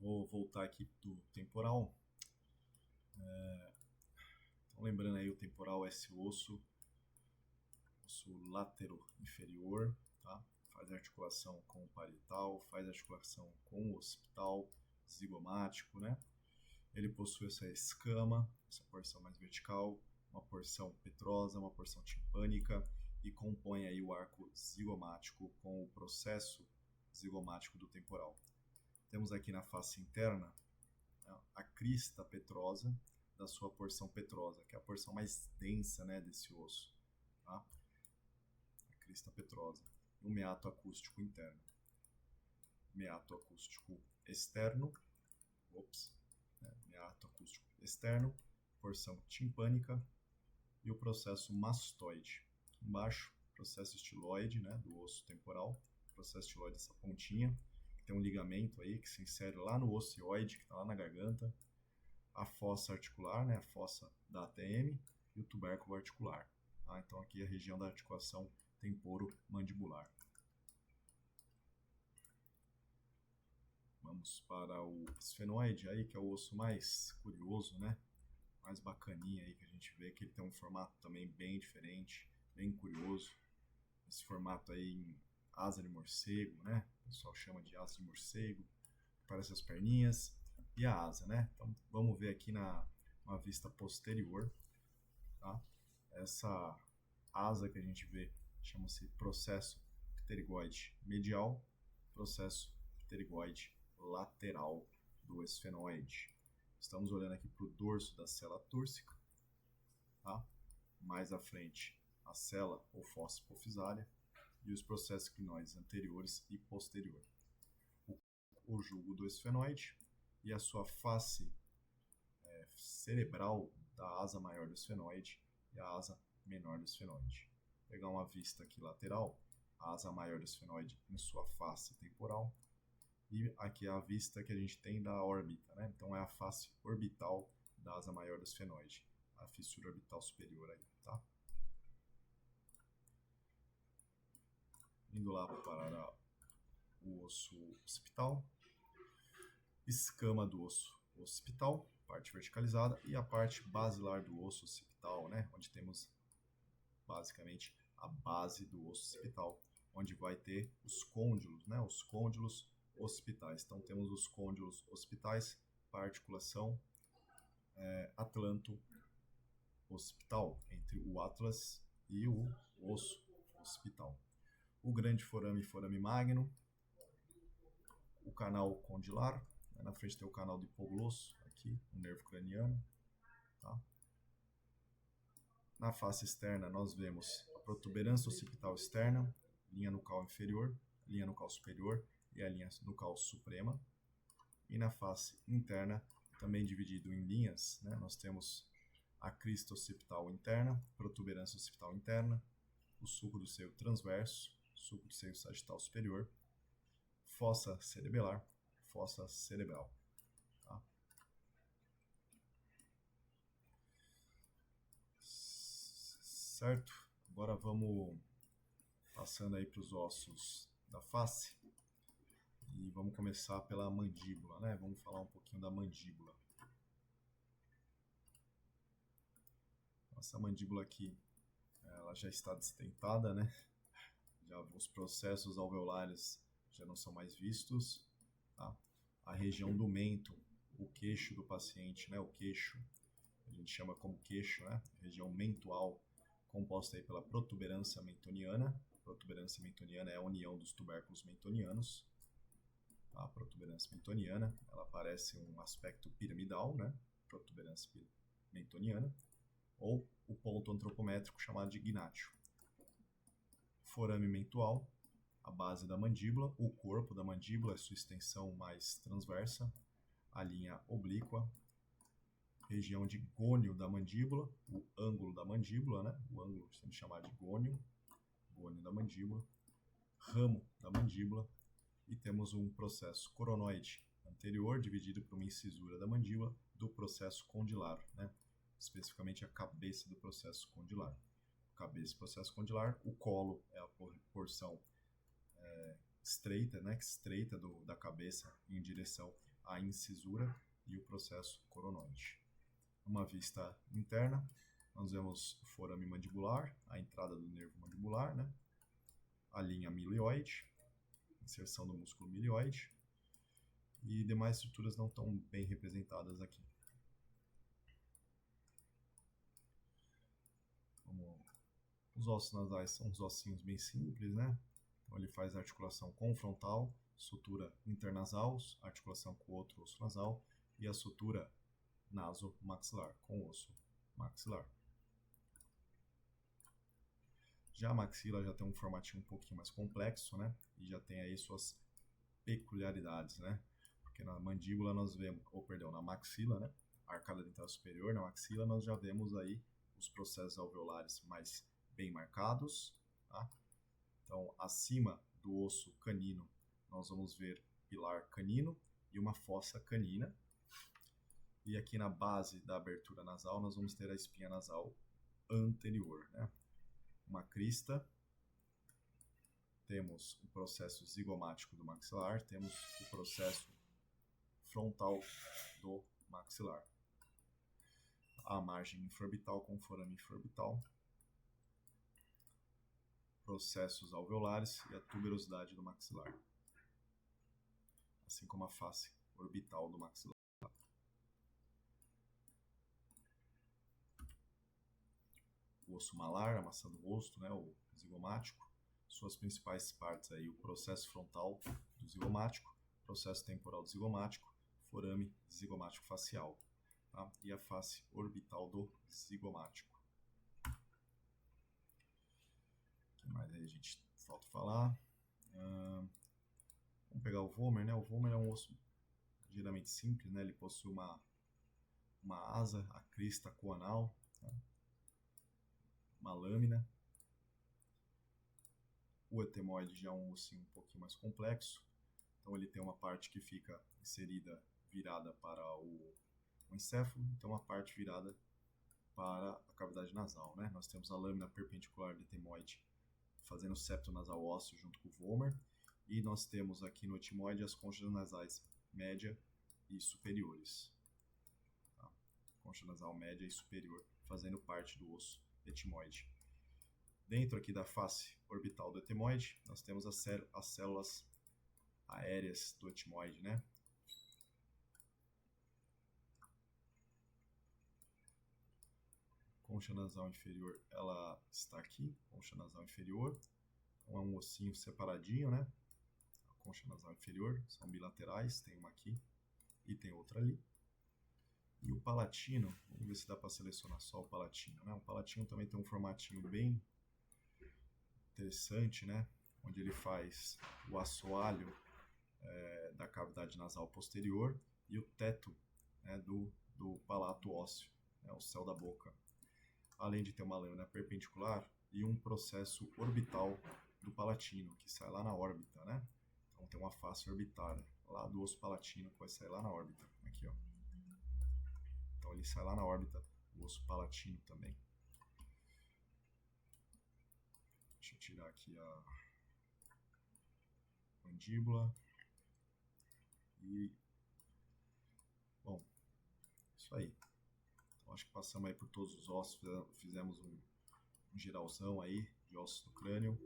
Vou voltar aqui do temporal. Então, lembrando aí, o temporal é esse osso látero inferior, tá? Faz articulação com o parietal, faz articulação com o occipital, zigomático, né? Ele possui essa escama, essa porção mais vertical, uma porção petrosa, uma porção timpânica e compõe aí o arco zigomático com o processo zigomático do temporal. Temos aqui na face interna, né, a crista petrosa da sua porção petrosa, que é a porção mais densa, né, desse osso. Tá? A crista petrosa. E o meato acústico interno. Meato acústico externo. Meato acústico externo. Porção timpânica. E o processo mastoide. Embaixo, processo estiloide, né, do osso temporal. Processo estiloide, essa pontinha. Tem um ligamento aí que se insere lá no ocioide, que está lá na garganta. A fossa articular, né, a fossa da ATM, e o tubérculo articular. Tá? Então aqui é a região da articulação temporomandibular. Vamos para o esfenoide, aí, que é o osso mais curioso, né? Mais bacaninha aí, que a gente vê que ele tem um formato também bem diferente, bem curioso. Esse formato aí em asa de morcego, né? O pessoal chama de asa de morcego. Parece as perninhas e a asa, né? Então vamos ver aqui na vista posterior, tá? Essa asa que a gente vê chama-se processo pterygoide medial, processo pterygoide lateral do esfenoide. Estamos olhando aqui para o dorso da cela túrcica, tá? Mais à frente a cela ou fossa hipofisária e os processos clinoides anteriores e posterior. O jugo do esfenoide e a sua face cerebral da asa maior do esfenoide e a asa menor do esfenoide. Vou pegar uma vista aqui lateral, a asa maior do esfenoide em sua face temporal, e aqui é a vista que a gente tem da órbita, né? Então é a face orbital da asa maior do esfenoide, a fissura orbital superior aí, tá? Indo lá para o osso occipital, escama do osso occipital, parte verticalizada, e a parte basilar do osso occipital, né? Onde temos basicamente a base do osso occipital, onde vai ter os côndilos, né? Os côndilos occipitais. Então temos os côndilos occipitais para articulação atlanto occipital, entre o atlas e o osso occipital. O grande forame magno, o canal condilar, né? Na frente tem o canal do hipoglosso, aqui, o nervo craniano, tá? Na face externa nós vemos a protuberância occipital externa, linha nucal inferior, linha nucal superior e a linha nucal suprema. E na face interna, também dividido em linhas, né, nós temos a crista occipital interna, protuberância occipital interna, o sulco do seio transverso, sulco do seio sagital superior, fossa cerebelar, fossa cerebral. Tá? Certo? Agora vamos passando aí para os ossos da face e vamos começar pela mandíbula, né? Vamos falar um pouquinho da mandíbula. Essa mandíbula aqui, ela já está destentada, né? Já os processos alveolares já não são mais vistos, tá? A região do mento, o queixo do paciente, né? O queixo, a gente chama como queixo, né? Região mentual, composta aí pela protuberância mentoniana. A protuberância mentoniana é a união dos tubérculos mentonianos. A protuberância mentoniana, ela parece um aspecto piramidal, né? Protuberância mentoniana, ou o ponto antropométrico chamado de gnátio. Forame mentual, a base da mandíbula, o corpo da mandíbula, sua extensão mais transversa, a linha oblíqua, região de gônio da mandíbula, o ângulo da mandíbula, né? O ângulo sendo chamado de gônio da mandíbula, ramo da mandíbula, e temos um processo coronoide anterior, dividido por uma incisura da mandíbula, do processo condilar, né? Especificamente a cabeça do processo condilar. Cabeça do processo condilar, o colo é a porção estreita, né? Estreita da cabeça em direção a incisura e o processo coronoide. Uma vista interna, nós vemos o forame mandibular, a entrada do nervo mandibular, né? A linha milioide, inserção do músculo milioide, e demais estruturas não estão bem representadas aqui. Os ossos nasais são uns ossinhos bem simples, né? Então ele faz articulação com o frontal, sutura internasal, articulação com o outro osso nasal, e a sutura nasomaxilar, com o osso maxilar. Já a maxila já tem um formatinho um pouquinho mais complexo, né? E já tem aí suas peculiaridades, né? Porque na mandíbula nós vemos, na maxila, né? Arcada dentária superior, na maxila nós já vemos aí os processos alveolares mais bem marcados, tá? Então, acima do osso canino, nós vamos ver pilar canino e uma fossa canina. E aqui na base da abertura nasal, nós vamos ter a espinha nasal anterior, né? Uma crista, temos o processo zigomático do maxilar, temos o processo frontal do maxilar. A margem infraorbital com forame infraorbital, processos alveolares e a tuberosidade do maxilar, assim como a face orbital do maxilar. O osso malar, a maçã do rosto, né, o zigomático, suas principais partes aí, o processo frontal do zigomático, processo temporal do zigomático, forame zigomático facial, tá? E a face orbital do zigomático. O que mais aí a gente falta falar? Vamos pegar o vômer, né? O vômer é um osso geralmente simples, né? Ele possui uma asa, a crista coanal, tá? Uma lâmina. O etemoide já é um ossinho um pouquinho mais complexo, então ele tem uma parte que fica inserida, virada para o encéfalo, então uma parte virada para a cavidade nasal, né? Nós temos a lâmina perpendicular do etemoide fazendo o septo nasal ósseo junto com o vômer, e nós temos aqui no etimoide as conchas nasais média e superiores. Tá? Concha nasal média e superior fazendo parte do osso etimoide. Dentro aqui da face orbital do etemoide, nós temos as células aéreas do etimoide, né? Concha nasal inferior, ela está aqui, concha nasal inferior. Então é um ossinho separadinho, né? A concha nasal inferior, são bilaterais, tem uma aqui e tem outra ali. E o palatino, vamos ver se dá para selecionar só o palatino, né? O palatino também tem um formatinho bem interessante, né? Onde ele faz o assoalho da cavidade nasal posterior e o teto, né, do palato ósseo, né, o céu da boca. Além de ter uma lâmina perpendicular e um processo orbital do palatino, que sai lá na órbita, né? Então tem uma face orbitária lá do osso palatino que vai sair lá na órbita, aqui, ó. Então ele sai lá na órbita, o osso palatino também. Deixa eu tirar aqui a mandíbula. E, bom, isso aí. Então acho que passamos aí por todos os ossos, fizemos um geralzão aí de ossos do crânio.